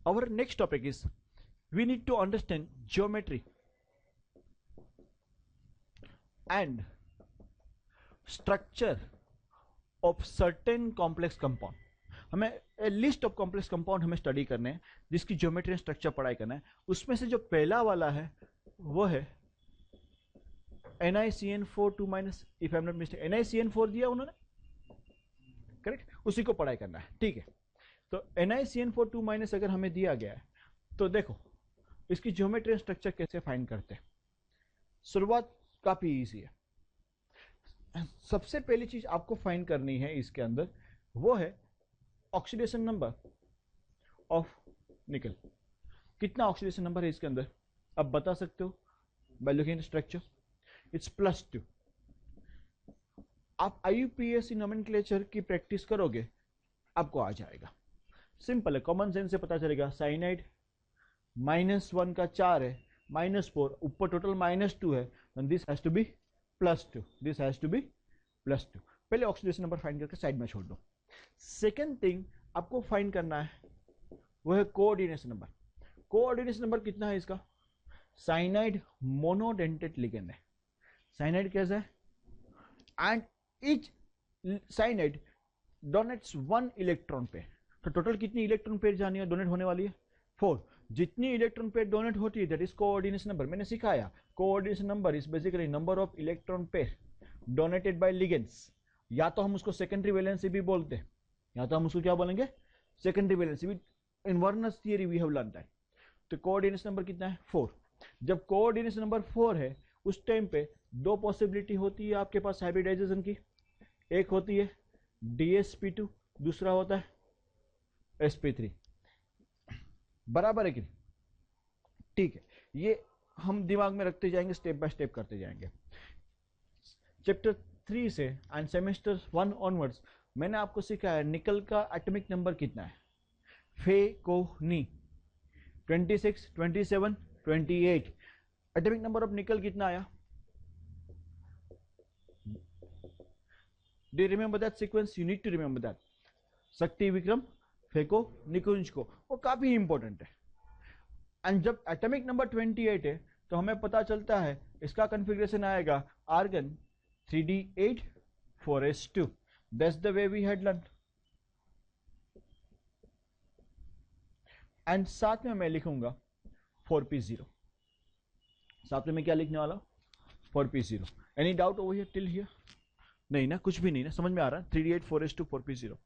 our next topic is we need to understand geometry and structure of certain complex compound. हमें list of complex compound हमें study करने हैं जिसकी geometry and structure पढ़ाई करना है। उसमें से जो पहला वाला है वो है NiCN4 2 minus, if I am not mistake NiCN4 दिया उन्होंने, करेक्ट, उसी को पढ़ाई करना है। ठीक है, तो NiCN4 2 माइनस अगर हमें दिया गया है तो देखो इसकी ज्योमेट्री एंड स्ट्रक्चर कैसे फाइंड करते हैं। शुरुआत काफी इजी है। सबसे पहली चीज आपको फाइंड करनी है इसके अंदर वो है ऑक्सीडेशन नंबर ऑफ निकल। कितना ऑक्सीडेशन नंबर है इसके अंदर आप बता सकते हो by looking at structure, it's +2। आप IUPAC नोमेनक्लेचर की प्रैक्टिस करोगे आपको आ जाएगा, सिंपल है, कॉमन सेंस से पता चलेगा। साइनाइड -1 का 4 है, -4 ऊपर टोटल -2 है, this has to be +2, this has to be +2। पहले ऑक्सीडेशन नंबर फाइंड करके साइड में छोड़ दो। सेकेंड थिंग आपको फाइंड करना है वो है कोऑर्डिनेशन नंबर। कोऑर्डिनेशन नंबर कितना है इसका? साइनाइड मोनोडेंटेट लिगेंड है, साइनाइड कैसा है, and each cyanide donates 1 electron pair. तो टोटल कितनी इलेक्ट्रॉन पेयर जानी है डोनेट होने वाली है? 4। जितनी इलेक्ट्रॉन पेयर डोनेट होती है दैट इज कोऑर्डिनेशन नंबर। मैंने सिखाया coordination number is basically number of electron pair donated bye ligands. या तो हम उसको सेकेंडरी वैलेंसी भी बोलते हैं, या तो हम उसको क्या बोलेंगे, सेकेंडरी वैलेंसी भी। In Werner's theory we have learn that. तो कोऑर्डिनेशन नंबर कितना है? 4। जब कोऑर्डिनेशन नंबर 4 है उस टाइम पे दो पॉसिबिलिटी होती है आपके पास हाइब्रिडाइजेशन की। एक होती है DsP2, दूसरा होता है sp3। बराबर है कि नहीं? ठीक है, ये हम दिमाग में रखते जाएंगे, स्टेप बाय स्टेप करते जाएंगे। चैप्टर 3 से एंड सेमेस्टर 1 ऑनवर्ड्स मैंने आपको सिखाया निकल का एटॉमिक नंबर कितना है। फेकोनी 26, 27, 28। एटॉमिक नंबर ऑफ निकल कितना आया? Do you remember that sequence? You need to remember that. Shakti, Vikram, phaco, निकुंज को, वो काफी इंपॉर्टेंट है। एंड जब एटॉमिक नंबर 28 है तो हमें पता चलता है इसका कॉन्फ़िगरेशन आएगा argon 3d8 4s2। That's the way we had learn. And साथ में मैं लिखूंगा 4p0। साथ में मैं क्या लिखने वाला? 4p0। Any doubt over here till here? नहीं ना, कुछ भी नहीं ना, समझ में आ रहा है? 3d8 4s2 4p0।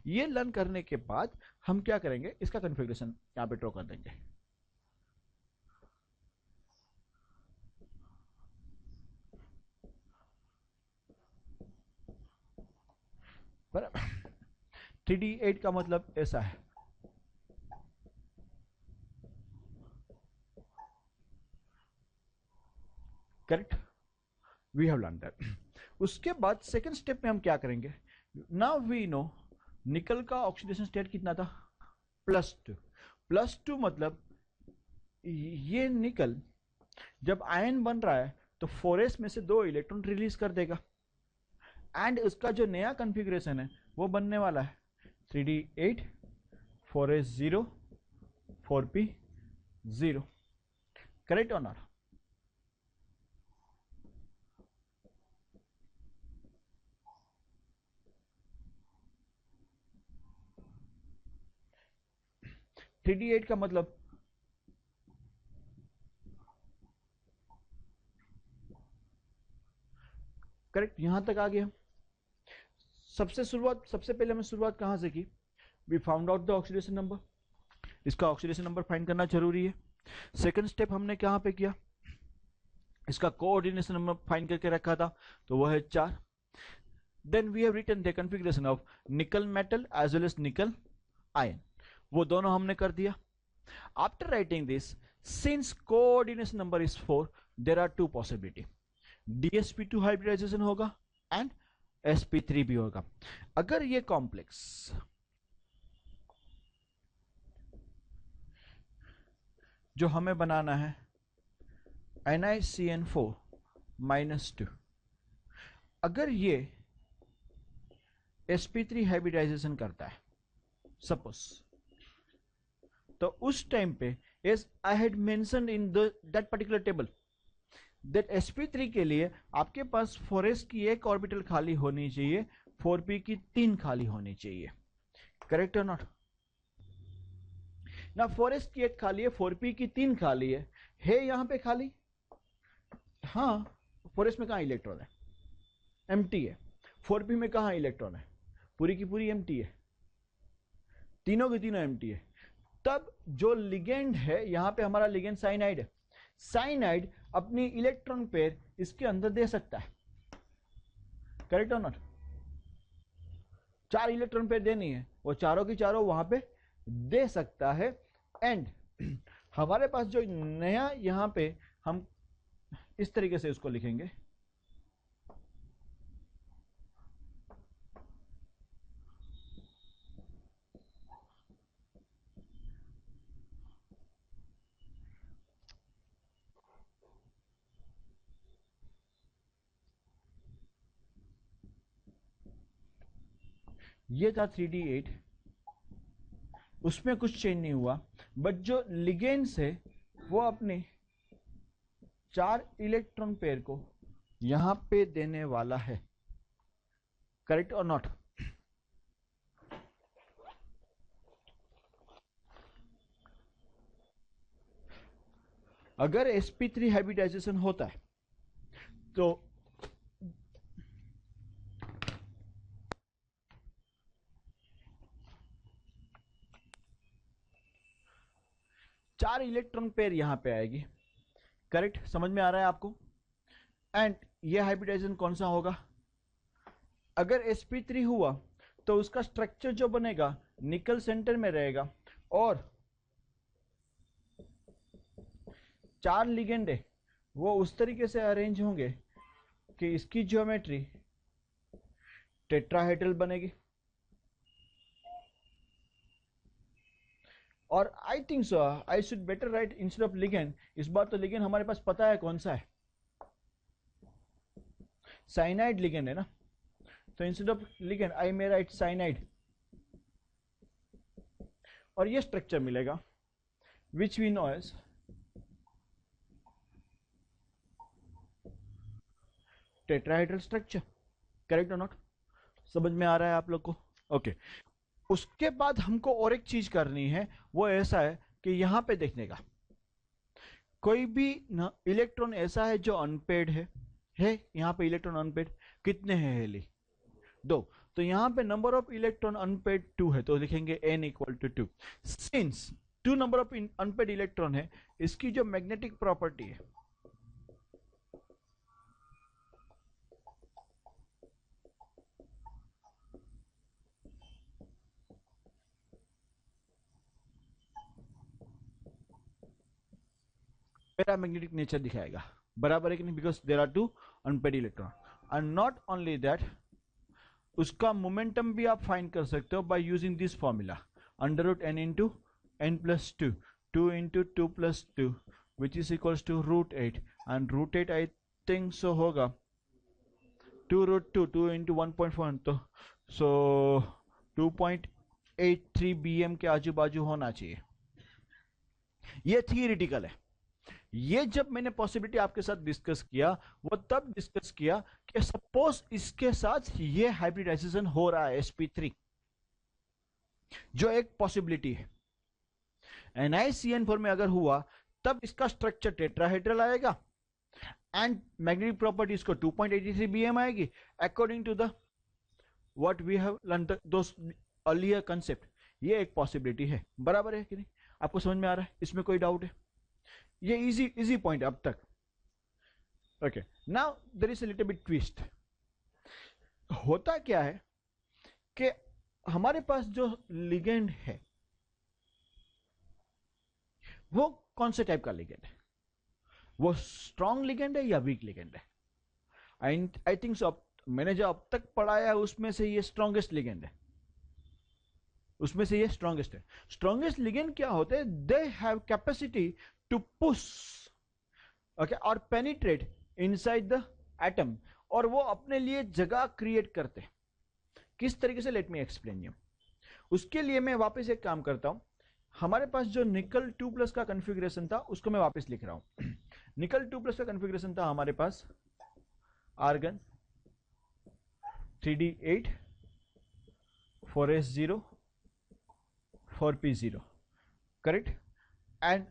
ये लर्न करने के बाद हम क्या करेंगे, इसका कॉन्फ़िगरेशन यहां पे ड्रॉ कर देंगे। बराबर। 3d8 का मतलब ऐसा है, correct, we have learn that. उसके बाद सेकेंड स्टेप में हम क्या करेंगे? नाउ वी नो निकल का ऑक्सीडेशन स्टेट कितना था? +2। +2 मतलब ये निकल जब आयन बन रहा है तो 4s में से 2 इलेक्ट्रॉन रिलीज कर देगा, एंड उसका जो नया कॉन्फ़िगरेशन है वो बनने वाला है 3d8 4s0 4p0। करेक्ट और नॉट? .3d8 का मतलब करेक्ट, यहां तक आ गया। सबसे पहले हमें शुरुआत कहां से की? We found out the oxidation number. इसका ऑक्सीडेशन नंबर फाइंड करना जरूरी है। सेकंड स्टेप हमने कहां पे किया? इसका कोऑर्डिनेशन नंबर फाइंड करके रखा था, तो वह है 4। Then we have written the configuration of nickel metal as well as nickel ion, वो दोनों हमने कर दिया। After writing this, since coordination number is 4, there are 2 possibility. DsP2 hybridization होगा एंड sp3 भी होगा। अगर ये कॉम्प्लेक्स जो हमें बनाना है NiCN4 -2, अगर ये sp3 हाइब्रिडाइजेशन करता है, सपोज तो उस टाइम पे as I had mentioned in that particular table that sp3 के लिए आपके पास 4s की एक ऑर्बिटल खाली होनी चाहिए, 4p की 3 खाली होनी चाहिए, करेक्ट और नॉट? ना 4s की एक खाली है, 4p की 3 खाली है यहाँ पे खाली? हाँ, 4s में कहाँ इलेक्ट्रॉन है? एम्प्टी है। 4p में कहाँ इलेक्ट्रॉन है? पूरी की पूरी एम्प्टी है, तीनों की तीनों एम्प्टी है। तब जो लिगेंड है, यहां पे हमारा लिगेंड साइनाइड है, साइनाइड अपनी इलेक्ट्रॉन पेयर इसके अंदर दे सकता है, करेक्ट और नॉट? 4 इलेक्ट्रॉन पेयर देनी है, वो चारों की चारों वहां पे दे सकता है। एंड हमारे पास जो नया यहां पे हम इस तरीके से इसको लिखेंगे, ये था 3d8, उसमें कुछ चेंज नहीं हुआ, बट जो लिगेंड्स है वो अपने 4 इलेक्ट्रॉन पेयर को यहां पे देने वाला है, करेक्ट और नॉट? अगर sp3 हाइब्रिडाइजेशन होता है तो चार इलेक्ट्रॉन पेयर यहां पे आएगी, करेक्ट? समझ में आ रहा है आपको? एंड ये हाइब्रिडाइजेशन कौन सा होगा? अगर sp3 हुआ तो उसका स्ट्रक्चर जो बनेगा निकल सेंटर में रहेगा और 4 लिगेंड है वो उस तरीके से अरेंज होंगे कि इसकी ज्योमेट्री टेट्राहेड्रल बनेगी। और आई think so I should better right instead of ligand, इस बार तो लिगेंड हमारे पास पता है कौन सा है, साइनाइड लिगेंड है ना, तो instead of ligand I may write cyanide, और ये स्ट्रक्चर मिलेगा which we know as tetrahedral structure, correct और नॉट? समझ में आ रहा है आप लोग को? ओके उसके बाद हमको और एक चीज करनी है, वो ऐसा है कि यहां पे देखने का कोई भी इलेक्ट्रॉन ऐसा है जो अनपेड है यहां पे इलेक्ट्रॉन अनपेड कितने हैं हेली? 2, तो यहां पे नंबर ऑफ इलेक्ट्रॉन अनपेड 2 है, तो लिखेंगे n equal to 2। Since 2 number of unpaired electron है, इसकी जो मैग्नेटिक प्रॉपर्टी है पैरामैग्नेटिक नेचर दिखाएगा, बराबर है कि नहीं? Because there are 2 unpaired electron. And not only that, उसका मोमेंटम भी आप फाइंड कर सकते हो by using this formula, under root n into n plus 2, 2 into 2 plus 2 which is equals to √8, and √8 I think सो होगा 2√2, 2 इंटू 1.1, तो सो 2.83 bm के आजू बाजू होना चाहिए। ये थियरिटिकल है, ये जब मैंने पॉसिबिलिटी आपके साथ डिस्कस किया वो तब डिस्कस किया कि सपोज इसके साथ ये हाइब्रिडाइजेशन हो रहा है sp3, जो एक पॉसिबिलिटी है, NiCN4 में अगर हुआ तब इसका स्ट्रक्चर टेट्राहेड्रल आएगा एंड मैग्नेटिक प्रॉपर्टी इसको 2.83 bm आएगी according to the what we have learn those earlier concept. ये एक पॉसिबिलिटी है, बराबर है कि नहीं? आपको समझ में आ रहा है? इसमें कोई डाउट है? ये इजी पॉइंट अब तक। Okay now there is a little bit twist. होता क्या है कि हमारे पास जो लिगेंड है वो कौन से टाइप का लिगेंड है? वो स्ट्रॉन्ग लिगेंड है या वीक लिगेंड है? आई थिंक सो मैंने जो अब तक पढ़ाया है उसमें से ये स्ट्रॉन्गेस्ट लिगेंड है, उसमें से ये स्ट्रॉन्गेस्ट है। स्ट्रॉन्गेस्ट लिगेंड क्या होते हैं? They have capacity to push okay और पेनिट्रेट इनसाइड द एटम, और वो अपने लिए जगह क्रिएट करते हैं। किस तरीके से? Let me explain you. उसके लिए मैं वापस एक काम करता हूं, हमारे पास जो निकल 2+ का कॉन्फ़िगरेशन था उसको मैं वापस लिख रहा हूं। निकल 2+ का कॉन्फ़िगरेशन था हमारे पास argon 3d8 4s0 4p0, correct. And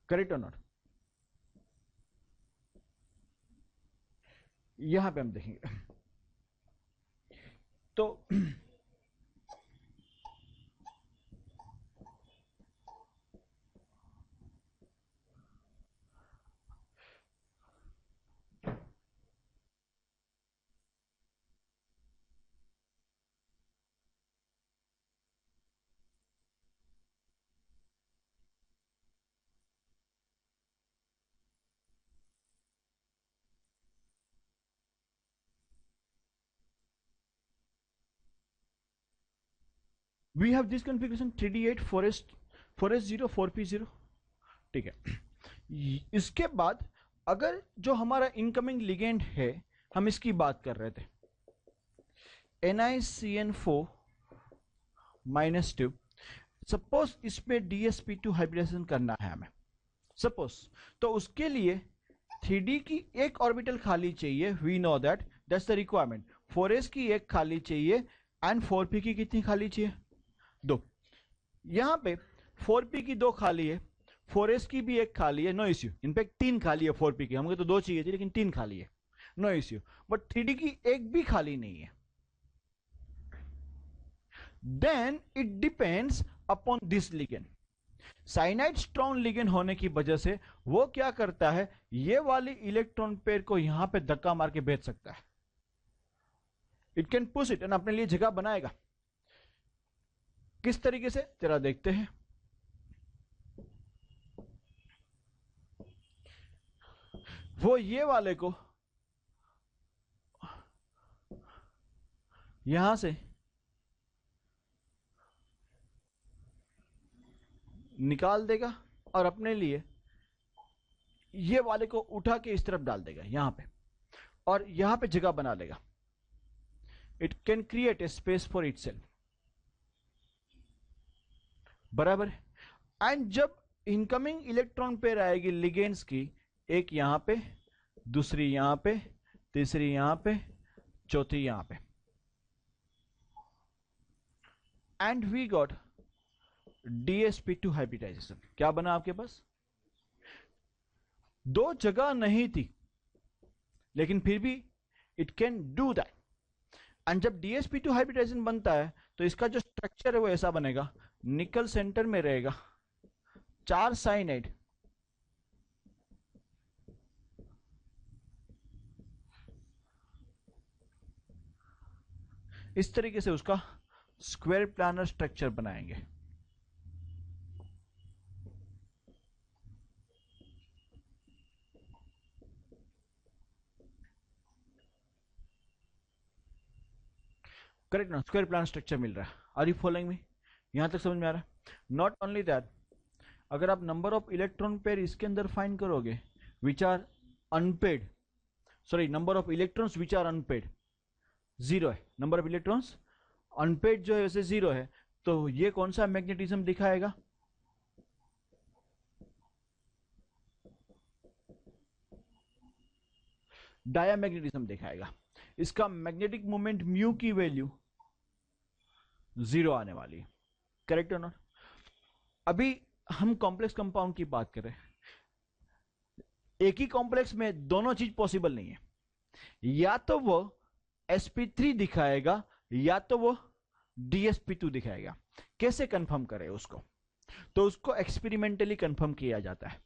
correct और नॉट, यहां पे हम देखेंगे तो we have this configuration 3d8 4s0 4p0, ठीक है। इसके बाद अगर जो हमारा इनकमिंग लिगेंड है, हम इसकी बात कर रहे थे NiCN4 -2, सपोज इसमें DsP2 हाइब्रिडेशन करना है हमें सपोज, तो उसके लिए 3d की एक ऑर्बिटल खाली चाहिए, we know that's the requirement. 4s की एक खाली चाहिए एंड 4p की कितनी खाली चाहिए? 2। यहां पे 4p की 2 खाली है, 4s की भी एक खाली है, नो इश्यू। इनफैक्ट 3 खाली है 4p की, हमको तो 2 चाहिए थी लेकिन 3 खाली है, नो इश्यू। बट 3d की एक भी खाली नहीं है। Then it depends upon this ligand. Cyanide strong ligand होने की वजह से वो क्या करता है, ये वाली इलेक्ट्रॉन पेयर को यहां पे धक्का मार के भेज सकता है। It can push it and अपने लिए जगह बनाएगा। किस तरीके से तेरा देखते हैं। वो ये वाले को यहां से निकाल देगा और अपने लिए ये वाले को उठा के इस तरफ डाल देगा यहां पे, और यहां पे जगह बना लेगा। It can create a space for itself, बराबर है। एंड जब इनकमिंग इलेक्ट्रॉन पेयर आएगी लिगेंड्स की, एक यहां पे, दूसरी यहां पे, तीसरी यहां पे, चौथी यहां पे, and we got DsP2 hybridisation. क्या बना आपके पास? 2 जगह नहीं थी लेकिन फिर भी it can do that. And जब DsP2 हाइब्रिडाइजेशन बनता है तो इसका जो स्ट्रक्चर है वो ऐसा बनेगा, निकल सेंटर में रहेगा, 4 साइनाइड, इस तरीके से उसका स्क्वायर प्लानर स्ट्रक्चर बनाएंगे। करेक्ट ना? स्क्वायर प्लानर स्ट्रक्चर मिल रहा है। Are you following me? यहां तक समझ में आ रहा है? नॉट ओनली दैट, अगर आप नंबर ऑफ इलेक्ट्रॉन पेयर इसके अंदर फाइंड करोगे which are unpaired, sorry number of electrons which are unpaired, 0 है। नंबर ऑफ इलेक्ट्रॉन्स अनपेड जो है वैसे 0 है, तो ये कौन सा मैग्नेटिज्म दिखाएगा? डायामैग्नेटिज्म दिखाएगा। इसका मैग्नेटिक मोमेंट म्यू की वैल्यू 0 आने वाली है, करेक्ट और नॉट? अभी हम कॉम्प्लेक्स कंपाउंड की बात कर रहे हैं। एक ही कॉम्प्लेक्स में दोनों चीज पॉसिबल नहीं है, या तो वो sp3 दिखाएगा या तो वो DsP2 दिखाएगा। कैसे कंफर्म करें उसको? तो उसको एक्सपेरिमेंटली कंफर्म किया जाता है।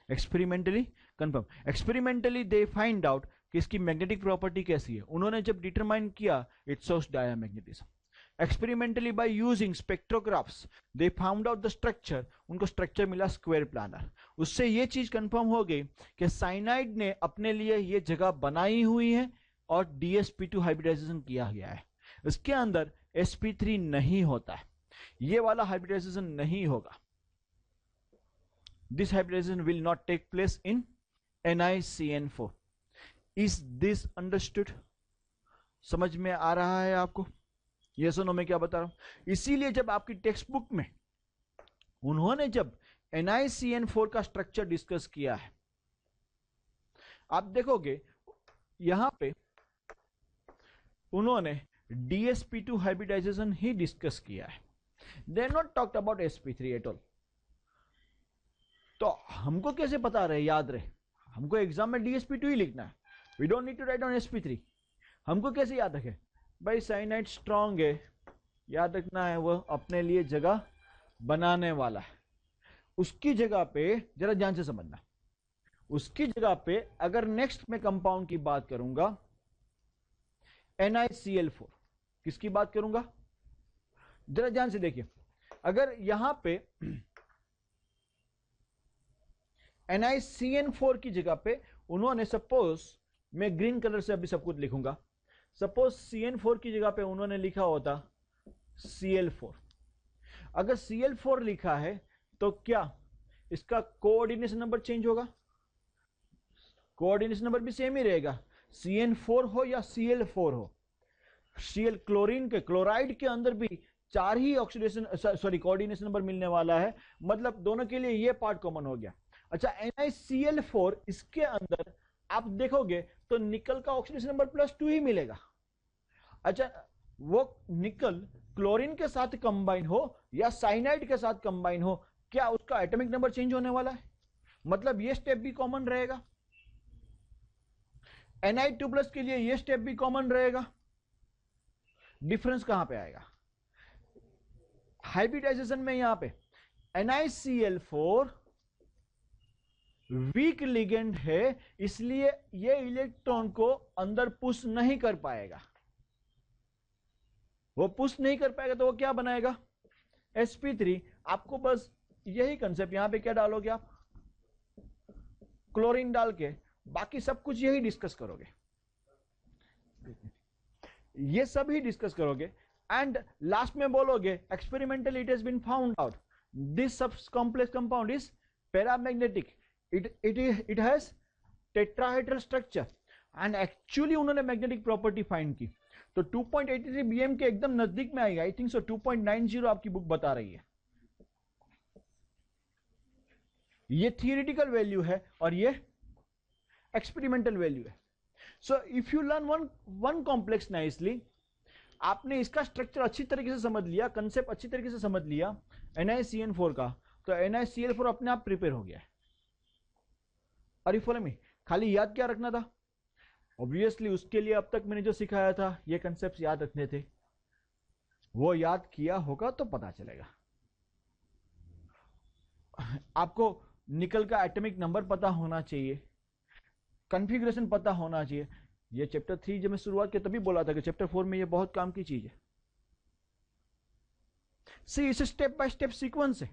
Experimentally confirm, experimentally they find out कि इसकी मैग्नेटिक प्रॉपर्टी कैसी है। उन्होंने जब डिटरमाइन किया, it shows diamagnetism. Experimentally by using spectrographs they found out the structure, उनको स्ट्रक्चर मिला स्क्वायर प्लानर। उससे ये चीज कंफर्म हो गई कि साइनाइड ने अपने लिए ये जगह बनाई हुई है और DsP2 हाइब्रिडाइजेशन किया गया है। इसके अंदर sp3 नहीं होता है, ये वाला हाइब्रिडाइजेशन नहीं होगा। This hybridization will not take place in NiCN4. Is this understood? समझ में आ रहा है आपको? यस और नो में क्या बता रहा हूं? इसीलिए जब आपकी टेक्स्ट बुक में उन्होंने जब NiCN4 का स्ट्रक्चर डिस्कस किया है, आप देखोगे यहां पे उन्होंने DsP2 हाइब्रिडाइजेशन ही डिस्कस किया है. They not talked about sp3 at all. तो हमको कैसे पता रहे, याद रहे? हमको एग्जाम में DsP2 ही लिखना है. We don't need to write on sp3. हमको कैसे याद रखे? भाई साइनाइड स्ट्रांग है, याद रखना है, वो अपने लिए जगह बनाने वाला है. उसकी जगह पे जरा ध्यान से समझना, उसकी जगह पे अगर नेक्स्ट में कंपाउंड की बात करूंगा NiCl4, किसकी बात करूंगा? जरा ध्यान से देखिए, अगर यहां पे NiCN4 की जगह पे उन्होंने, सपोज मैं ग्रीन कलर से अभी सब कुछ लिखूंगा, सपोज CN4 की जगह पे उन्होंने लिखा होता Cl4. अगर Cl4 लिखा है तो क्या इसका कोऑर्डिनेशन नंबर चेंज होगा? कोऑर्डिनेशन नंबर भी सेम ही रहेगा, CN4 हो या Cl4 हो. Cl क्लोरीन के, क्लोराइड के अंदर भी 4 ही ऑक्सीडेशन कोऑर्डिनेशन नंबर मिलने वाला है, मतलब दोनों के लिए ये पार्ट कॉमन हो गया. अच्छा, NiCl4 इसके अंदर आप देखोगे तो निकल का ऑक्सीडेशन नंबर +2 ही मिलेगा. अच्छा, वो निकल क्लोरीन के साथ कंबाइन हो या साइनाइड के साथ कंबाइन हो, क्या उसका एटॉमिक नंबर चेंज होने वाला है? मतलब ये स्टेप भी कॉमन रहेगा. Ni2+ के लिए ये स्टेप भी कॉमन रहेगा. डिफरेंस कहां पे आएगा? हाइब्रिडाइजेशन में यहां पे NiCl4 वीक लिगेंड है, इसलिए ये इलेक्ट्रॉन को अंदर पुश नहीं कर पाएगा. वो पुश नहीं कर पाएगा तो वो क्या बनाएगा? sp3. आपको बस यही कंसेप्ट, यहां पे क्या डालोगे आप? क्लोरीन डाल के, बाकी सब कुछ यही डिस्कस करोगे, ये सब ही डिस्कस करोगे. एंड लास्ट में बोलोगे experimentally it has been found out this सब complex compound is paramagnetic, it has tetrahedral structure. And actually उन्होंने मैग्नेटिक प्रॉपर्टी फाइंड की, तो 2.83 BM के एकदम नजदीक में आएगा. आई थिंक सो 2.90 आपकी बुक बता रही है. ये थियोरेटिकल वैल्यू है और ये एक्सपेरिमेंटल वैल्यू है. So if you learn one complex nicely, आपने इसका स्ट्रक्चर अच्छी तरीके से समझ लिया, कंसेप्ट अच्छी तरीके से समझ लिया NiCN4 का, तो NiCl4 अपने आप प्रिपेयर हो गया है. और फॉलो मी, खाली याद क्या रखना था? ऑब्वियसली उसके लिए अब तक मैंने जो सिखाया था ये कंसेप्ट याद रखने थे. वो याद किया होगा तो पता चलेगा. आपको निकल का एटॉमिक नंबर पता होना चाहिए, कॉन्फ़िगरेशन पता होना चाहिए. ये चैप्टर 3 जब मैं शुरुआत की तभी बोला था कि चैप्टर 4 में ये बहुत काम की चीज है. सी, इस स्टेप बाय स्टेप सीक्वेंस है.